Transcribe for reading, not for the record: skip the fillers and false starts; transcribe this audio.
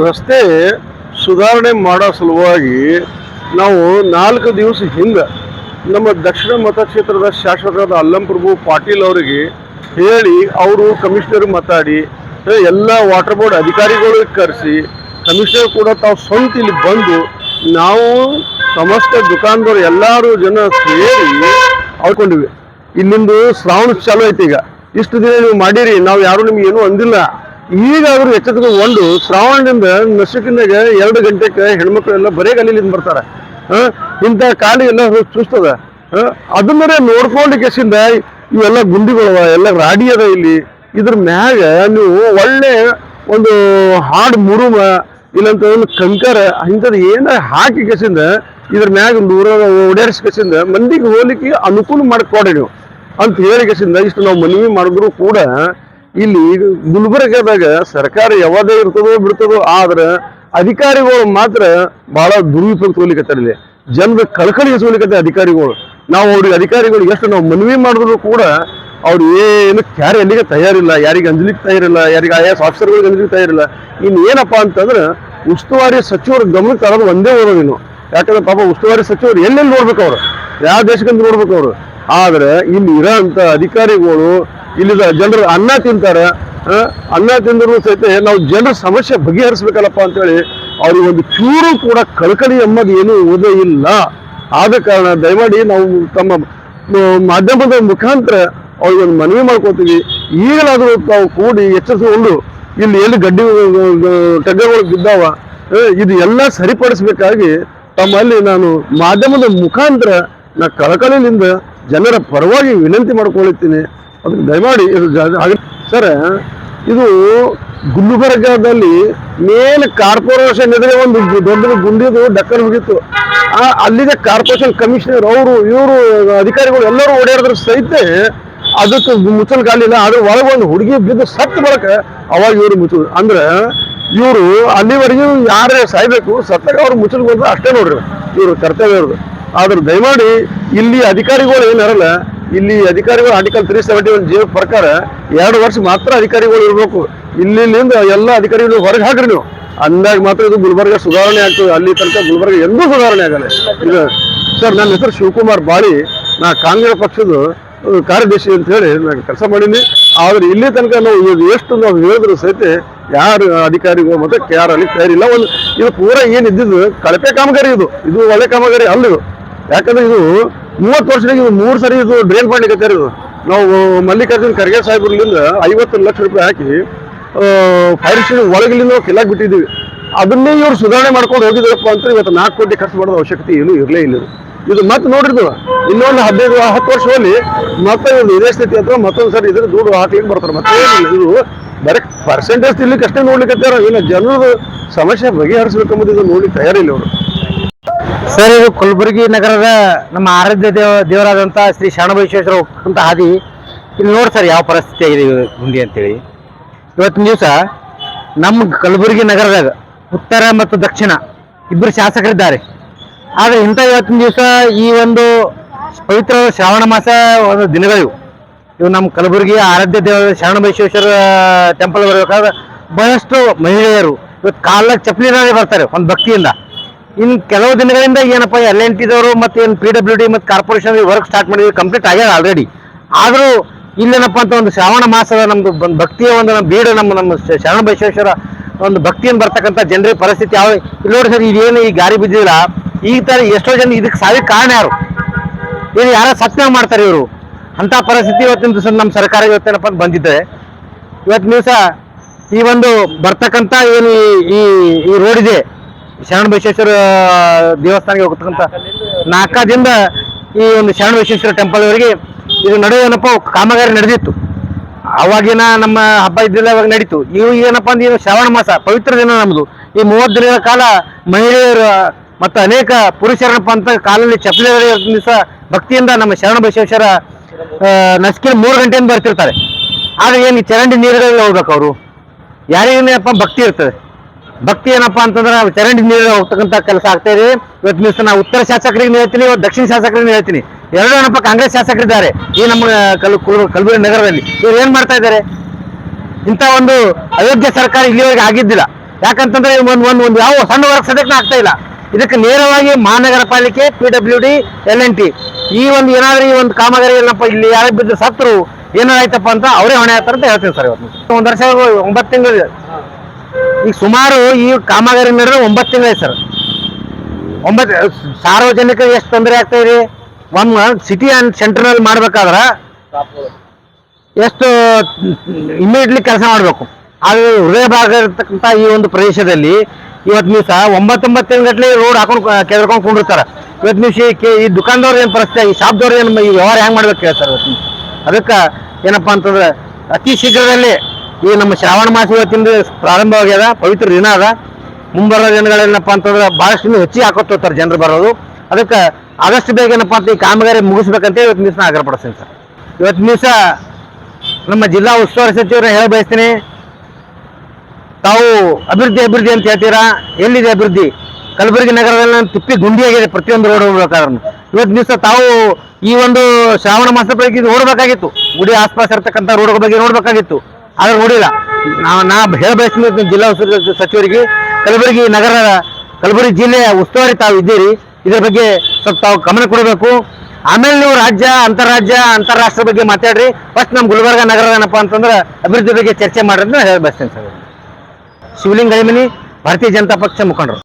ರಸ್ತೆ ಸುಧಾರಣೆ ಮಾಡೋ ಸಲುವಾಗಿ ನಾವು 4 ದಿವಸ ಹಿಂದೆ ನಮ್ಮ ದಕ್ಷಿಣ ಮತಕ್ಷೇತ್ರದ ಶಾಸಕರಾದ ಅಲ್ಲಂ ಪ್ರಭು ಪಾಟೀಲ್ ಅವರಿಗೆ ಹೇಳಿ ಅವರು ಕಮಿಷನರ್ ಮಾತಾಡಿ ಎಲ್ಲ ವಾಟರ್ ಬೋರ್ಡ್ ಅಧಿಕಾರಿಗಳಿಗೆ ಕರೆಸಿ ಕಮಿಷನರ್ ಕೂಡ ತಾವು ಸ್ವಂತ ಇಲ್ಲಿ ಬಂದು ನಾವು ಸಮಸ್ತ ದುಕಾನ್ದವ್ರು ಎಲ್ಲರೂ ಜನ ಸೇರಿ ಹೇಳ್ಕೊಂಡಿವಿ. ಇಲ್ಲಿಂದು ಶ್ರಾವಣ ಚಾಲು ಐತಿ. ಈಗ ಇಷ್ಟು ದಿನ ನೀವು ಮಾಡಿರಿ, ನಾವು ಯಾರು ನಿಮ್ಗೆ ಏನೂ ಅಂದಿಲ್ಲ. ಈಗಾದ್ರೂ ಎಚ್ಚೆತ್ತುಕೊಂಡು ಶ್ರಾವಣದಿಂದ ನಸುಕಿನಾಗ 2 ಗಂಟೆಗೆ ಹೆಣ್ಮಕ್ಳು ಎಲ್ಲ ಬರೇ ಗಲ್ಲಿಲಿಂದ ಬರ್ತಾರೆ. ಇಂಥ ಕಾಲಿ ಎಲ್ಲ ಚೂಸ್ತದ. ಅದನ್ನೇ ನೋಡ್ಕೊಂಡು ಕೆಸಿಂದ ಇವೆಲ್ಲ ಗುಂಡಿಗಳವ, ಎಲ್ಲ ರಾಡಿ ಅದ. ಇಲ್ಲಿ ಇದ್ರ ಮ್ಯಾಗ ನೀವು ಒಳ್ಳೆ ಒಂದು ಹಾಡು ಮುರುಮ ಇಲ್ಲಂತ ಒಂದು ಕಂಕರ ಇಂಥದ್ದು ಏನಾರ ಹಾಕಿ ಕೆಸಿಂದ ಇದ್ರ ಮ್ಯಾಗ ಓಡಾಡಿಸಿ ಕೆಸಿಂದ ಮಂದಿಗೆ ಹೋಗ್ಲಿಕ್ಕೆ ಅನುಕೂಲ ಮಾಡಿಕೊಡ್ರಿ ನೀವು ಅಂತ ಹೇಳಿ ಕೆಸಿಂದ ಇಷ್ಟು ನಾವು ಮನವಿ ಮಾಡಿದ್ರು ಕೂಡ ಇಲ್ಲಿ ಗುಲ್ಬರ್ಗದಾಗ ಸರ್ಕಾರ ಯಾವದೇ ಇರ್ತದೋ ಬಿಡ್ತದೋ, ಆದ್ರೆ ಅಧಿಕಾರಿಗಳು ಮಾತ್ರ ಬಹಳ ದುರುಪಯೋಗ ತೋಲಿಕತ್ತಾರೆ. ಇಲ್ಲಿ ಜನರ ಕಳಕಳಿಗೆ ಸೋಲಿಕತ್ತೆ ಅಧಿಕಾರಿಗಳು. ನಾವು ಅವ್ರಿಗೆ ಅಧಿಕಾರಿಗಳು ಎಷ್ಟು ನಾವು ಮನವಿ ಮಾಡಿದ್ರು ಕೂಡ ಅವ್ರು ಏನು ಕ್ಯಾರೆ ಎಲ್ಲಿಗೆ ತಯಾರಿಲ್ಲ, ಯಾರಿಗೆ ಅಂಜಲಿಕ್ಕೆ ತಯಾರಿಲ್ಲ, ಯಾರಿಗೆ IAS ಆಫೀಸರ್ಗಳಿಗೆ ಅಂಜಲಿಕ್ಕೆ ತಯಾರಿಲ್ಲ. ಏನಪ್ಪಾ ಅಂತಂದ್ರೆ ಉಸ್ತುವಾರಿ ಸಚಿವರು ಗಮನಕ್ಕೆ ತರೋದು ಒಂದೇ ಓದೋದಿನ್ನು. ಯಾಕಂದ್ರೆ ಪಾಪ ಉಸ್ತುವಾರಿ ಸಚಿವರು ಎಲ್ಲೆಲ್ಲಿ ನೋಡ್ಬೇಕು, ಅವ್ರು ಯಾವ ದೇಶಕ್ಕಂತ ನೋಡ್ಬೇಕು ಅವರು. ಆದ್ರೆ ಇಲ್ಲಿ ಇರೋ ಅಂತ ಅಧಿಕಾರಿಗಳು ಇಲ್ಲಿದ ಜನರು ಅನ್ನ ತಿಂತಾರೆ. ಅನ್ನ ತಿಂದರೂ ಸಹಿತ ನಾವು ಜನರ ಸಮಸ್ಯೆ ಬಗೆಹರಿಸ್ಬೇಕಲ್ಲಪ್ಪ ಅಂತೇಳಿ ಅವ್ರಿಗೆ ಒಂದು ಚೂರು ಕೂಡ ಕಳಕಳಿ ಎಂಬುದು ಏನೂ ಓದೇ ಇಲ್ಲ. ಆದ ಕಾರಣ ದಯಮಾಡಿ ನಾವು ತಮ್ಮ ಮಾಧ್ಯಮದ ಮುಖಾಂತರ ಅವ್ರಿಗೊಂದು ಮನವಿ ಮಾಡ್ಕೋತೀವಿ. ಈಗಲಾದರೂ ತಾವು ಕೂಡಿ ಎಚ್ಚರಿಸಿಕೊಂಡು ಇಲ್ಲಿ ಎಲ್ಲಿ ಗಡ್ಡಿ ಟಗ್ಗಗಳು ಬಿದ್ದಾವ ಇದು ಎಲ್ಲ ಸರಿಪಡಿಸ್ಬೇಕಾಗಿ ತಮ್ಮಲ್ಲಿ ನಾನು ಮಾಧ್ಯಮದ ಮುಖಾಂತರ ನಾ ಕಳಕಳಿಯಿಂದ ಜನರ ಪರವಾಗಿ ವಿನಂತಿ ಮಾಡ್ಕೊಳ್ತೀನಿ. ಅದಕ್ಕೆ ದಯಮಾಡಿ ಸರ್, ಇದು ಗುಲ್ಬರ್ಗದಲ್ಲಿ ಮೇನ್ ಕಾರ್ಪೊರೇಷನ್ ಎದುರೇ ಒಂದು ದೊಡ್ಡ ಗುಂಡಿದು ಡಕ್ಕರ್ ಹೋಗಿತ್ತು. ಅಲ್ಲಿಗೆ ಕಾರ್ಪೊರೇಷನ್ ಕಮಿಷನರ್ ಅವರು ಇವರು ಅಧಿಕಾರಿಗಳು ಎಲ್ಲರೂ ಓಡಾಡಿದ್ರು ಸಹಿತ ಅದಕ್ಕೆ ಮುಚ್ಚಲ್ ಕಾಲಿಲ್ಲ. ಅದ್ರ ಒಳಗೊಂದು ಹುಡುಗಿ ಬಿದ್ದು ಸತ್ತು ಬಳಕ ಅವಾಗ ಇವರು ಮುಚ್ಚೋದು. ಅಂದ್ರೆ ಇವರು ಅಲ್ಲಿವರೆಗೂ ಯಾರೇ ಸಾಯ್ಬೇಕು, ಸತ್ತಾಗ ಅವ್ರು ಮುಚ್ಚಲ್ಬೋದು ಅಷ್ಟೇ ನೋಡ್ರಿ ಇವರು ಕರ್ತವ್ಯ ಇರೋದು. ಆದ್ರೆ ದಯಮಾಡಿ ಇಲ್ಲಿ ಅಧಿಕಾರಿಗಳು ಏನಿರಲ್ಲ, ಇಲ್ಲಿ ಅಧಿಕಾರಿಗಳು ಆರ್ಟಿಕಲ್ 371J ಪ್ರಕಾರ 2 ವರ್ಷ ಮಾತ್ರ ಅಧಿಕಾರಿಗಳು ಇರಬೇಕು. ಇಲ್ಲಿಂದ ಎಲ್ಲ ಅಧಿಕಾರಿಗಳು ಹೊರಗೆ ಹಾಕ್ರಿ ನೀವು ಅಂದಾಗ ಮಾತ್ರ ಇದು ಗುಲ್ಬರ್ಗ ಸುಧಾರಣೆ ಆಗ್ತದೆ. ಅಲ್ಲಿ ತನಕ ಗುಲ್ಬರ್ಗ ಎಂದೂ ಸುಧಾರಣೆ ಆಗಲ್ಲ. ಇದು ಸರ್, ನನ್ನ ಹೆಸರು ಶಿವಕುಮಾರ್ ಬಾಳಿ, ನಾ ಕಾಂಗ್ರೆಸ್ ಪಕ್ಷದ ಕಾರ್ಯದರ್ಶಿ ಅಂತ ಹೇಳಿ ನಾನು ಕೆಲಸ ಮಾಡೀನಿ. ಆದ್ರೆ ಇಲ್ಲಿ ತನಕ ನಾವು ಎಷ್ಟು ನಾವು ಹೇಳಿದ್ರು ಸಹಿತ ಯಾರು ಅಧಿಕಾರಿಗಳು ಮತ್ತೆ ಯಾರು ಅಲ್ಲಿ ತಯಾರಿಲ್ಲ. ಒಂದು ಇದು ಪೂರ ಏನಿದ್ದು ಕಳಪೆ ಕಾಮಗಾರಿ, ಇದು ಒಳ್ಳೆ ಕಾಮಗಾರಿ ಅಲ್ಲ ಇದು. ಯಾಕಂದ್ರೆ ಇದು 30 ವರ್ಷದಾಗ ಇದು 3 ಸರಿ ಇದು ಡ್ರೈನ್ ಮಾಡ್ಲಿಕ್ಕೆ ಇದು. ನಾವು ಮಲ್ಲಿಕಾರ್ಜುನ್ ಖರ್ಗೆ ಸಾಹೇಬ್ರಲ್ಲಿಂದ 50 ಲಕ್ಷ ರೂಪಾಯಿ ಹಾಕಿ ಫೈರ್ ಸ್ಟೇಷನ್ ಒಳಗಿಲಿಂದ ಕೆಲಾಕ್ ಬಿಟ್ಟಿದ್ದೀವಿ. ಅದನ್ನೇ ಇವ್ರು ಸುಧಾರಣೆ ಮಾಡ್ಕೊಂಡು ಹೋಗಿದ್ರಪ್ಪ ಅಂತ ಇವತ್ತು 4 ಕೋಟಿ ಖರ್ಚು ಮಾಡೋದು ಅವಶ್ಯಕತೆ ಏನು ಇರಲೇ ಇಲ್ಲ. ಇದು ಮತ್ತೆ ನೋಡಿದ್ವು ಇನ್ನೊಂದು 15-10 ವರ್ಷ ಹೋಗಿ ಮತ್ತೆ ಒಂದು ಇದೇ ಸ್ಥಿತಿ ಅಥವಾ ಮತ್ತೊಂದು ಸರಿ ಇದ್ರೆ ದುಡ್ಡು ಹಾಕ್ಲಿಕ್ಕೆ ಬರ್ತಾರೆ. ಮತ್ತೆ ಇದು ಬರೀ ಪರ್ಸೆಂಟೇಜ್ ತಿನ್ಲಿಕ್ಕೆ ಅಷ್ಟೇ ನೋಡ್ಲಿಕ್ಕೆ ಇನ್ನು ಜನರು ಸಮಸ್ಯೆ ಬಗೆಹರಿಸ್ಬೇಕಂಬುದು ಇದು ನೋಡ್ಲಿಕ್ಕೆ ತಯಾರಿಲ್ಲ ಅವರು. ಸರ್, ಇದು ಕಲಬುರಗಿ ನಗರದ ನಮ್ಮ ಆರಾಧ್ಯ ದೇವರಾದಂಥ ಶ್ರೀ ಶರಣಬಸವೇಶ್ವರ ಅಂತ ಹಾದಿ. ಇಲ್ಲಿ ನೋಡಿ ಸರ್ ಯಾವ ಪರಿಸ್ಥಿತಿ ಆಗಿದೆ ಗುಂಡಿ ಅಂತೇಳಿ. ಇವತ್ತಿನ ದಿವಸ ನಮ್ಮ ಕಲಬುರಗಿ ನಗರದಾಗ ಉತ್ತರ ಮತ್ತು ದಕ್ಷಿಣ ಇಬ್ಬರು ಶಾಸಕರಿದ್ದಾರೆ. ಆದರೆ ಇಂಥ ಇವತ್ತಿನ ದಿವಸ ಈ ಒಂದು ಪವಿತ್ರ ಶ್ರಾವಣ ಮಾಸ ಒಂದು ದಿನಗಳು ಇವು ನಮ್ಮ ಕಲಬುರಗಿ ಆರಾಧ್ಯ ದೇವರ ಶರಣಬಸವೇಶ್ವರ ಟೆಂಪಲ್ ಬರಬೇಕಾದ್ರೆ ಬಹಳಷ್ಟು ಮಹಿಳೆಯರು ಇವತ್ತು ಕಾಲಾಗ ಚಪ್ಪಲಿನಾಗೆ ಬರ್ತಾರೆ ಒಂದು ಭಕ್ತಿಯಿಂದ. ಇನ್ನು ಕೆಲವು ದಿನಗಳಿಂದ ಏನಪ್ಪ LNTದವರು ಮತ್ತು ಏನು PWD ಮತ್ತು ಕಾರ್ಪೊರೇಷನ್ ವರ್ಕ್ ಸ್ಟಾರ್ಟ್ ಮಾಡಿದ್ವಿ, ಕಂಪ್ಲೀಟ್ ಆಗ್ಯಾದ ಆಲ್ರೆಡಿ. ಆದರೂ ಇಲ್ಲೇನಪ್ಪ ಅಂತ ಒಂದು ಶ್ರಾವಣ ಮಾಸದ ನಮ್ಮದು ಒಂದು ಭಕ್ತಿಯ ಒಂದು ಬೀಡು ನಮ್ಮ ಶರಣಬಸವೇಶ್ವರ ಒಂದು ಭಕ್ತಿಯನ್ನು ಬರ್ತಕ್ಕಂಥ ಜನರಿಗೆ ಪರಿಸ್ಥಿತಿ ಯಾವ ಇಲ್ಲಿ ನೋಡಿ ಸರ್. ಇದೇನು ಈ ಗಾರಿ ಬಿದ್ದಿಲ್ಲ, ಈ ಥರ ಎಷ್ಟೋ ಜನ ಇದಕ್ಕೆ ಸಾವಿಗೆ ಕಾರಣ ಯಾರು? ಏನು ಯಾರೋ ಸತ್ಯ ಮಾಡ್ತಾರೆ ಇವರು. ಅಂಥ ಪರಿಸ್ಥಿತಿ ಇವತ್ತಿನ ದಿವಸ ನಮ್ಮ ಸರ್ಕಾರ ಇವತ್ತೇನಪ್ಪ ಅಂತ ಬಂದಿದ್ದಾರೆ. ಇವತ್ತಿನ ದಿವಸ ಈ ಒಂದು ಬರ್ತಕ್ಕಂಥ ಏನು ಈ ರೋಡ್ ಇದೆ ಶರಣಬಸವೇಶ್ವರ ದೇವಸ್ಥಾನಕ್ಕೆ ಹೋಗ್ತಕ್ಕಂಥ ನಾಲ್ಕದಿಂದ ಈ ಒಂದು ಶರಣಬಸವೇಶ್ವರ ಟೆಂಪಲ್ವರೆಗೆ ಇದು ನಡೆಯುವನಪ್ಪ ಕಾಮಗಾರಿ ನಡೆದಿತ್ತು. ಅವಾಗಿನ ನಮ್ಮ ಹಬ್ಬ ಇದ್ದಿಲ್ಲ, ಅವಾಗ ನಡೀತು. ಇವು ಏನಪ್ಪ ಅಂದ್ರೆ ಇದು ಶ್ರಾವಣ ಮಾಸ ಪವಿತ್ರ ದಿನ ನಮ್ಮದು. ಈ 30 ದಿನಗಳ ಕಾಲ ಮಹಿಳೆಯರು ಮತ್ತು ಅನೇಕ ಪುರುಷರಪ್ಪ ಅಂತ ಕಾಲಲ್ಲಿ ಚಪ್ಪಲಿ ದಿವಸ ಭಕ್ತಿಯಿಂದ ನಮ್ಮ ಶರಣಬಸವೇಶ್ವರ ನಸ್ಕಿನ 3 ಗಂಟೆಯಿಂದ ಬರ್ತಿರ್ತಾರೆ. ಆದರೆ ಏನು ಚರಂಡಿ ನೀರುಗಳಲ್ಲಿ ಹೋಗ್ಬೇಕು ಅವರು. ಯಾರಿಗೇನಪ್ಪ ಭಕ್ತಿ ಇರ್ತದೆ. ಭಕ್ತಿ ಏನಪ್ಪಾ ಅಂತಂದ್ರೆ ಚರಂಡಿ ನೀರು ಹೋಗ್ತಕ್ಕಂಥ ಕೆಲಸ ಆಗ್ತಾ ಇದೆ. ಇವತ್ತಿನ ದಿವಸ ನಾವು ಉತ್ತರ ಶಾಸಕರಿಗೆ ಹೇಳ್ತೀನಿ, ದಕ್ಷಿಣ ಶಾಸಕರಿಗೆ ಹೇಳ್ತೀನಿ. ಎರಡೂ ಏನಪ್ಪ ಕಾಂಗ್ರೆಸ್ ಶಾಸಕರಿದ್ದಾರೆ ಈ ನಮ್ಮ ಕಲಬುರಗಿ ನಗರದಲ್ಲಿ. ಇವ್ರು ಏನ್ ಮಾಡ್ತಾ ಇದ್ದಾರೆ? ಇಂಥ ಒಂದು ಅಯೋಗ್ಯ ಸರ್ಕಾರ ಇಲ್ಲಿವರೆಗೆ ಆಗಿದ್ದಿಲ್ಲ. ಯಾಕಂತಂದ್ರೆ ಒಂದು ಯಾವ ಸಣ್ಣ ವರ್ಕ್ ಸದ್ಯಕ್ಕೆ ಆಗ್ತಾ ಇಲ್ಲ. ಇದಕ್ಕೆ ನೇರವಾಗಿ ಮಹಾನಗರ ಪಾಲಿಕೆ, PWD, LNT ಈ ಒಂದು ಏನಾದ್ರೂ ಈ ಒಂದು ಕಾಮಗಾರಿ ಏನಪ್ಪ ಇಲ್ಲಿ ಯಾರು ಬಿದ್ದು ಸತ್ರು ಏನಾಯ್ತಪ್ಪ ಅಂತ ಅವರೇ ಹೊಣೆ ಆಗ್ತಾರೆ ಅಂತ ಹೇಳ್ತೀನಿ ಸರ್. ಇವತ್ತು 1 ವರ್ಷ 9 ತಿಂಗಳು ಈಗ ಸುಮಾರು ಈ ಕಾಮಗಾರಿ ನಡೆದ್ರೆ 9 ತಿಂಗಳು ಸರ್. 9 ಸಾರ್ವಜನಿಕರಿಗೆ ಎಷ್ಟು ತೊಂದರೆ ಆಗ್ತಾ ಇದೆ. ಒಂದು ಸಿಟಿ ಸೆಂಟರ್ನಲ್ಲಿ ಮಾಡ್ಬೇಕಾದ್ರ ಎಷ್ಟು ಇಮಿಡಿಯೇಟ್ಲಿ ಕೆಲಸ ಮಾಡಬೇಕು. ಆದರೆ ಹೃದಯ ಭಾಗ ಇರತಕ್ಕಂಥ ಈ ಒಂದು ಪ್ರದೇಶದಲ್ಲಿ ಇವತ್ತು ದಿವಸ 9 ಗಂಟೆ ರೋಡ್ ಹಾಕೊಂಡು ಕೆದರ್ಕೊಂಡು ಕೊಂಡಿರ್ತಾರೆ. ಇವತ್ತು ದಿವಸ ಈ ದುಕಾನ್ದವ್ರು ಏನು ಪರಿಸ್ಥಿತಿ, ಈ ಶಾಪ್ದವ್ರು ಏನು ಈ ವ್ಯವಹಾರ ಹೆಂಗೆ ಮಾಡ್ಬೇಕು ಹೇಳ್ತಾರೆ ಇವತ್ತು. ಅದಕ್ಕೆ ಏನಪ್ಪ ಅಂತಂದ್ರೆ ಅತಿ ಶೀಘ್ರದಲ್ಲಿ ಈ ನಮ್ಮ ಶ್ರಾವಣ ಮಾಸ ಇವತ್ತಿಂದ ಪ್ರಾರಂಭವಾಗ್ಯದ, ಪವಿತ್ರ ದಿನ ಅದ. ಮುಂಬರೋ ದಿನಗಳೇನಪ್ಪ ಅಂತಂದ್ರೆ ಭಾಳಷ್ಟು ಇನ್ನೂ ಹೆಚ್ಚಿಗೆ ಹಾಕೋತಾರೆ ಜನರು ಬರೋದು. ಅದಕ್ಕೆ ಆದಷ್ಟು ಬೇಗ ಏನಪ್ಪ ಅಂತ ಈ ಕಾಮಗಾರಿ ಮುಗಿಸ್ಬೇಕಂತ ಇವತ್ತು ದಿವಸ ಆಗ್ರಹ ಪಡಿಸ್ತೀನಿ ಸರ್. ಇವತ್ತು ದಿವಸ ನಮ್ಮ ಜಿಲ್ಲಾ ಉಸ್ತುವಾರಿ ಸಚಿವರನ್ನ ಹೇಳ ಬಯಸ್ತೀನಿ, ತಾವು ಅಭಿವೃದ್ಧಿ ಅಂತ ಹೇಳ್ತೀರಾ, ಎಲ್ಲಿದೆ ಅಭಿವೃದ್ಧಿ? ಕಲಬುರಗಿ ನಗರದಲ್ಲಿ ತುಪ್ಪಿ ಗುಂಡಿಯಾಗಿದೆ ಪ್ರತಿಯೊಂದು ರೋಡ್ ಹೋಗ್ಬೇಕಾದ್ರೂ. ಇವತ್ತು ದಿವಸ ತಾವು ಈ ಒಂದು ಶ್ರಾವಣ ಮಾಸದ ಬಗ್ಗೆ ನೋಡ್ಬೇಕಾಗಿತ್ತು, ಗುಡಿ ಆಸ್ಪಾಸ್ ಇರ್ತಕ್ಕಂಥ ರೋಡ್ ಬಗ್ಗೆ ನೋಡ್ಬೇಕಾಗಿತ್ತು, ಆದ್ರೆ ನೋಡಿಲ್ಲ. ನಾ ಹೇಳ ಬಯಸ್ತೀನಿ ಜಿಲ್ಲಾ ಉಸ್ತುವಾರಿ ಸಚಿವರಿಗೆ, ಕಲಬುರಗಿ ಜಿಲ್ಲೆಯ ಉಸ್ತುವಾರಿ ತಾವು ಇದ್ದೀರಿ, ಇದ್ರ ಬಗ್ಗೆ ಸ್ವಲ್ಪ ತಾವು ಗಮನ ಕೊಡಬೇಕು. ಆಮೇಲೆ ನೀವು ರಾಜ್ಯ, ಅಂತಾರಾಷ್ಟ್ರ ಬಗ್ಗೆ ಮಾತಾಡ್ರಿ. ಫಸ್ಟ್ ನಮ್ಮ ಗುಲ್ಬರ್ಗ ನಗರ ಏನಪ್ಪ ಅಂತಂದ್ರೆ ಅಭಿವೃದ್ಧಿ ಬಗ್ಗೆ ಚರ್ಚೆ ಮಾಡ್ರಿ ಅಂತ ಹೇಳ ಬಯಸ್ತೀನಿ ಸರ್. ಶಿವಲಿಂಗ ಗೈಮನಿ, ಭಾರತೀಯ ಜನತಾ ಪಕ್ಷ ಮುಖಂಡರು.